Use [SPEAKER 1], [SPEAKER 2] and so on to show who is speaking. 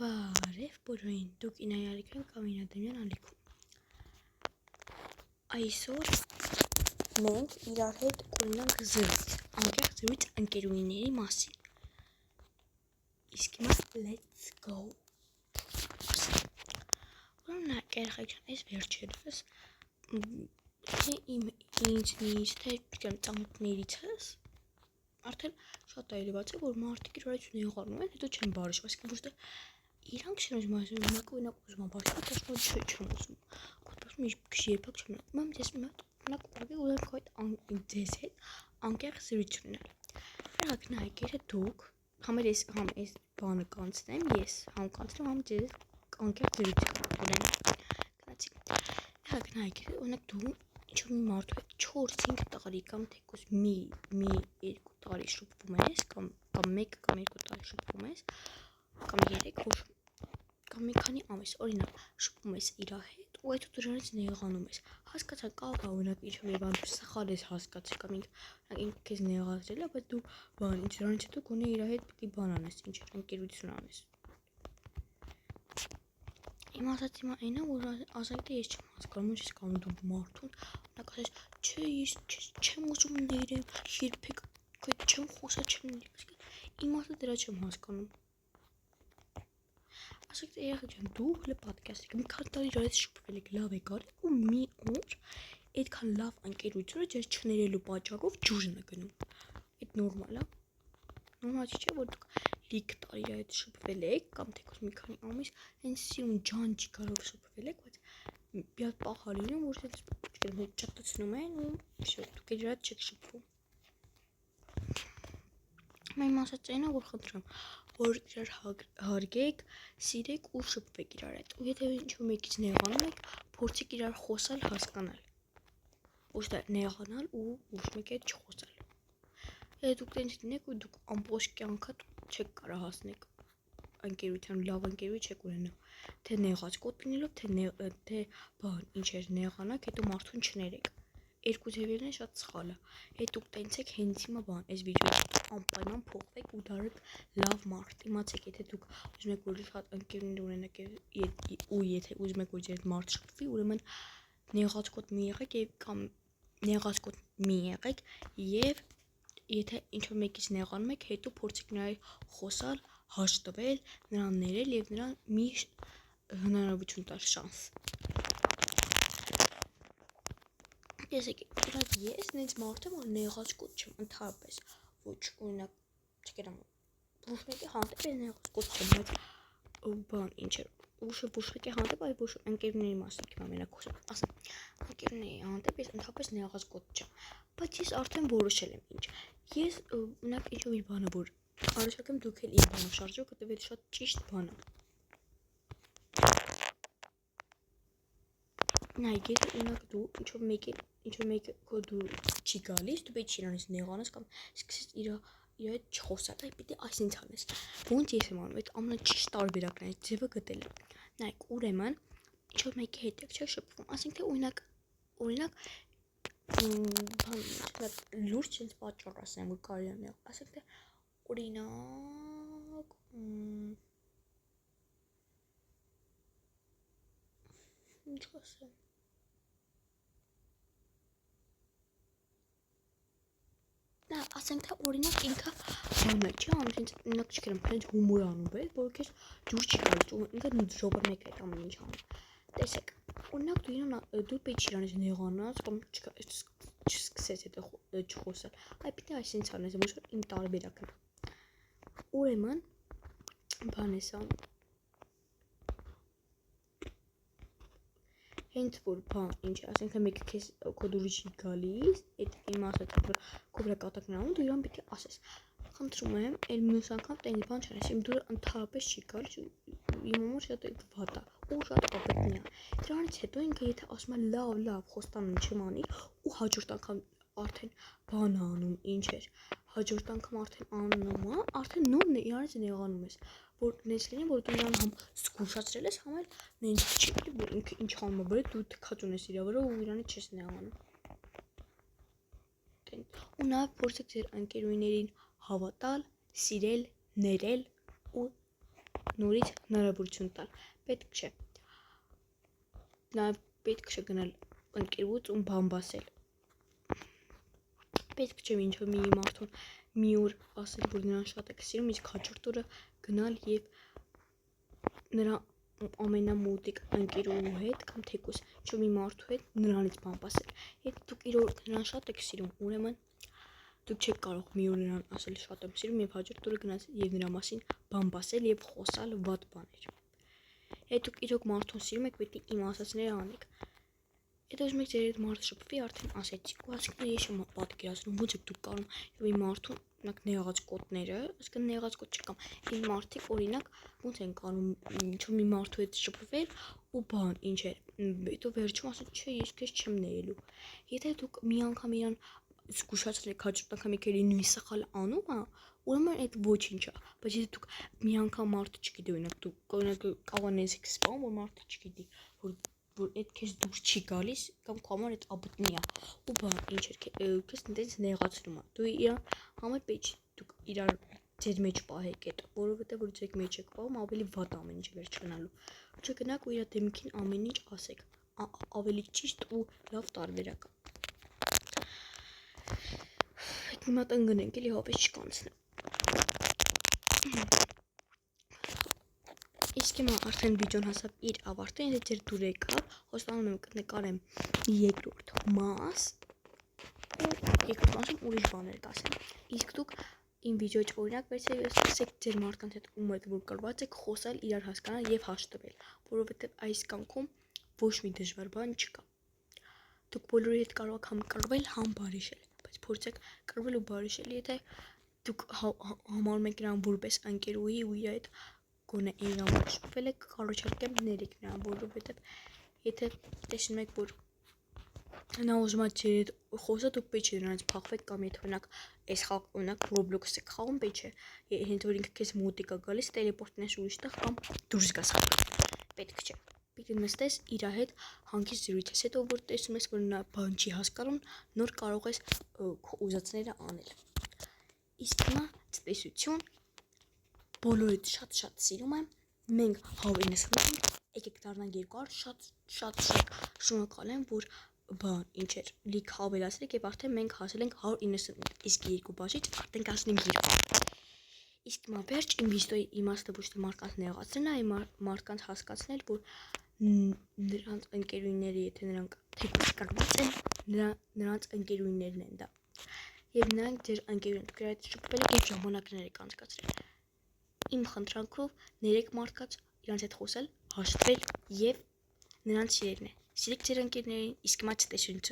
[SPEAKER 1] Բարև բոլորին, դուք ինայարիք են կամ ինադեմյան ալիքում։ Այսօր մենք իրար հետ կունենանք զրույց, անկեղծ զրույց ընկերուհիների մասին։ Իսկ հիմա let's go։ Ուրեմն երեխեքան, այս վերջերս թե ինձնից, թե ծանոթներիցս արդեն շատ այլևաց է, որ մարդիկ իրար հետ նեղանում են, հետո չեն բարեշում, այսինքն ոչ թե իրանք չեն ուզում ասում, մեկը օրինակ ուզում է բարեշում, դաշնոր չեմ ուզում։ Կոտրում մի քիչ երբեք չեմ ուզում։ Մամ ես մենակ ուղղակի ուզում քո հետ ձեզ հետ անկեղծ զրույց ունենալ։ Ահա նայեք, եթե դուք համ ես բանը կանցնեմ, ես համ կանցնեմ, համ ձեզ անկեղծ զրույց ունենալ։ Գնացինք։ Ահա նայեք, օրինակ դու ինչ-որ մի մարդու հետ 4-5 տարի կամ թեկուզ մի 2 տարի շփվում ես կամ 1 կամ 2 տարի շփվում ես կամ 3 կամ մի քանի ամիս օրինակ շփվում ես իր հետ ու այդ դրանից նեղանում ես հասկացա կարող է օրինակ ինչ-որ մի բան սխալ ես հասկացել կամ ինքը քեզ նեղացրել է բայց դու բան ինչ դրանից հետո գոնե իր հետ պիտի բան անես ինչ ընկերություն անես իմ ասած հիմա այնա որ ասենք թե ես չեմ հասկանում ինչ ես կանում դու մարդուն օրինակ ասես չէ ես չեմ ուզում ներեմ երբեք քո չեմ խոսա չեմ իմ ասած դրա չեմ հասկանում ասեք թե երեխեքան դու հələ պատկասեք մի քանի տարի իրար հետ շփվել եք լավ եք արել ու մի օր այդքան լավ ընկերությունը ձեզ չներելու պատճառով ջուրն է գնում այդ նորմալ է նորմալ չէ որ դուք լիք տարի իրար հետ շփվել եք կամ թեկուզ մի քանի ամիս հենց սիրուն ջանջի կարող շփվել եք բայց մի հատ պահ լինում որ հենց ճտցնում են ու всё դուք իրար հետ չեք շփվում Մայմ ասած այնա որ խնդրեմ որ իրար հարգեք, սիրեք ու շփվեք իրար հետ։ Ու եթե ինչ-որ մեկից նեղանում եք, փորձեք իրար խոսալ, հասկանալ։ Ոչ թե նեղանալ ու ոչ մեկի հետ չխոսալ։ Եթե դուք տենց լինեք ու դուք ամբողջ կյանքը չեք կարող հասնեք ընկերության լավ ընկերուհի չեք ունենա։ Թե նեղած կոտ լինելով, թե բան ինչ էր նեղանակ, հետո մարդուն չներեք։ Երկու ձևերն են շատ սխալ է։ Եթե դուք տենց եք հենց հիմա բան, այս վիդեոյից անպայման փոխվեք ու դարեք լավ մարդ։ Իմացեք, եթե դուք ուզում եք որ շատ ընկերներ ունենաք ու եթե ուզում եք որ ձեր մարդ շփվի, ուրեմն նեղած կոտ մի եղեք կամ նեղած կոտ մի եղեք եւ եթե ինչ-որ մեկից նեղանում եք, հետո փորձեք նրա հետ խոսալ, հաշտվել, նրան ներել եւ նրան մի հնարավորություն տալ շանս։ Տեսեք, ես նենց մարդ եմ, որ նեղած կոտ չեմ ընդհանրապես ոչ օրինակ չգիտեմ ոչ մեկի հանդեպ ես նեղած կոտ չեմ բայց բան ինչ է ոչ մեկի հանդեպ այլ ոչ ընկերների մասին հիմա մենակ խոսեմ ասեմ ընկերների հանդեպ ես ընդհանրապես նեղած կոտ չեմ բայց ես արդեն որոշել եմ ինչ ես օրինակ ինչ-որ մի բան որ առաջարկեմ դուք էլ իմ բանով շարժեք որտեվ դա շատ ճիշտ բան է նայեք եթե օրինակ դու ինչ-որ մեկը քո դու չի գալիս դու պետք է իրանից նեղանաս կամ սկսես իր հետ չխոսալ այ պիտի այսինչ անես ոնց ես եմ անում այդ ամենաճիշտ տարբերակն է ձևը գտել եմ նայեք ուրեմն ինչ-որ մեկի հետ եք չէ շփվում ասենք թե օրինակ լուրջ չենց պատճառ ասեմ որ կարելի է նեղ ասենք թե օրինակ ինչ ասեմ ասենք թե օրինակ ինքը բանը չի անում ինձ օրինակ չգիտեմ հենց հումոր անում բայց որ քեզ ջուր չի գալիս ու ինքը ժողովը մեկ է ամեն ինչ անում տեսեք օրինակ դու պետք է իրանից նեղանաս կամ չսկսես հետո չխոսալ այ պիտի այսինչ անես ոչ որ իմ տարբերակն է ուրեմն բան էս հենց որ բան ինչ ասենք թե մեկը քեզ քո դուրս չի գալիս այդ իմ ասած որ քո վրա կատակն անում դու իրան պետք է ասես խնդրում եմ այլ մյուս անգամ տենց բան չանես իմ դուրը ընդհանրապես չի գալիս իմ համար շատ վատ է ու շատ ապետնի է դրանից հետո ինքը եթե ասում է լավ խոստանում չեմ անի ու հաջորդ անգամ արդեն բան անում ինչ էր հաջորդ անգամ արդեն անում է արդեն նորն է իրանից նեղանում ես որ նենց լինի որ դու իրան համ զգուշացրել ես համ էլ նենց չի որ ինքը ինչ անում է բայց դու թքած ունես իր վրա ու իրանից չես նեղանում ու նաև փորձեք ձեր ընկերուհիներին հավատալ, սիրել, ներել ու նորից հնարավորություն տալ։ Պետք չէ։ Նաև պետք չէ գնալ ընկերուց ու բան ասել։ Պետք չէ մինչև մի մարդուն մի օր ասել, որ նրան շատ եք սիրում, իսկ հաջորդ օրը գնալ եւ նրա ամենամոտիկ ընկերուհու հետ կամ թեկուզ ինչ-որ մի մարդու հետ նրանից բան ասել։ Եթե դուք իրոք նրան շատ եք սիրում, ուրեմն դուք չեք կարող մի օր նրան ասել շատ եմ սիրում եւ հաջորդ օրը գնաց եւ նրա մասին բան ասել եւ խոսալ վատ բաներ։ Եթե դուք իրոք մարդուն սիրում եք, պետք է իմ ասածները անեք։ Եթե ուզում եք ձեր հետ մարդը շփվի, արդեն ասեցիք, ու ասիկներ ես չեմ պատկերացնում, ո՞նց եք դուք կարող եւ մի մարդուն օրինակ նեղած կոտները, այսինքն նեղած կոտ չկամ, իմ մարդիկ օրինակ ո՞նց են կարող ինչ-որ մի մարդու հետ շփվել ու բան, ինչ է, հետո վերջում ասում չէ, ես քեզ չեմ ներելու։ Եթե դուք մի անգամ իրան զգուշացրել եք հաջորդ անգամ եկել նույն սխալ անումը, ուրեմն այդ ոչինչ է, բայց եթե դուք մի անգամ մարդը չգիտի, օրինակ դուք կողանես եք սպանում, որ մարդը չգիտի, որ այդ քեզ դուր չի գալիս կամ քո համար այդ աբտնի է ու բան ինչ է քեզ այնտեղ նեղացնում է դու իրան համար պետք դուք իրար ձեր մեջ պահեք այդ որովհետեւ որ ձեր մեջ եք պահում ավելի վատ ամեն ինչ վերջ գնալու չգնաք ու իր դեմքին ամեն ինչ ասեք ավելի ճիշտ ու լավ տարբերակ այդ հիմա տնգնենք էլի հավես չկանցնեմ Իսկ հիմա արդեն վիդեոն հասավ իր ավարտին, եթե ձեր դուր եկավ, խոստանում եմ կնկարեմ երկրորդ մաս ու երկրորդ մասում ուրիշ բաներ կասեմ։ Իսկ դուք իմ վիդեոյից օրինակ վերցրեք եւ սկսեք ձեր մարդկանց հետ ում եք որ կրված եք խոսալ, իրար հասկանալ եւ հաշտվել, որովհետեւ այս կյանքում ոչ մի դժվար բան չկա։ Դուք բոլորի հետ կարող եք համ կռվել, համ բարիշել, բայց փորձեք կռվել ու բարիշել, եթե դուք համարում եք նրան որպես ընկերուհի ու իր հետ գոնե իրան որ շփվել եք կարոչարկեմ ներեք նրան որովհետև եթե տեսնում եք որ նա ուզում է ձեր հետ խոսա դուք պետք չէ նրանից փախվեք կամ եթե օրինակ այս խաղ օրինակ Roblox-ը խաղում պետք չէ եթե որ ինքը քեզ մոտիկ է գալիս տելեպորտնես ուրիշ տեղ կամ դուրս գաս պետք չէ պիտի նստես իր հետ հանգիստ զրույց ես հետո որ տեսնում ես որ նա բան չի հասկանում նոր կարող ես քո ուզածները անել իսկ հիմա ցտեսություն բոլորիդ շատ սիրում եմ, մենք 190 եկեք դառնանք 200 շատ շնորհակալ եմ, որ բան ինչ էր, լիք հավելացրեք եւ արդեն մենք հասել ենք 190 իսկ երկու բաժից արդեն կասնենք 200 Իսկ հիմա վերջ իմ վիդեոյի իմաստը ոչ թե մարդկանց նեղացնելն է, այլ մարդկանց հասկացնել, որ նրանց ընկերուները, եթե նրանք թեկուզ կրված են, նրանց ընկերուներն են դա։ Եվ նրանք ձեր ընկերուներն դուք իրար հետ շփվել եք եւ ժամանակներ եք անցկացրել Իմ խնդրանքով ներեք մարդկանց իրանց հետ խոսել, հաշտվել եւ նրանց սիրելն է։ Սիրեք ձեր ընկերներին, իսկ հիմա ցտեսություն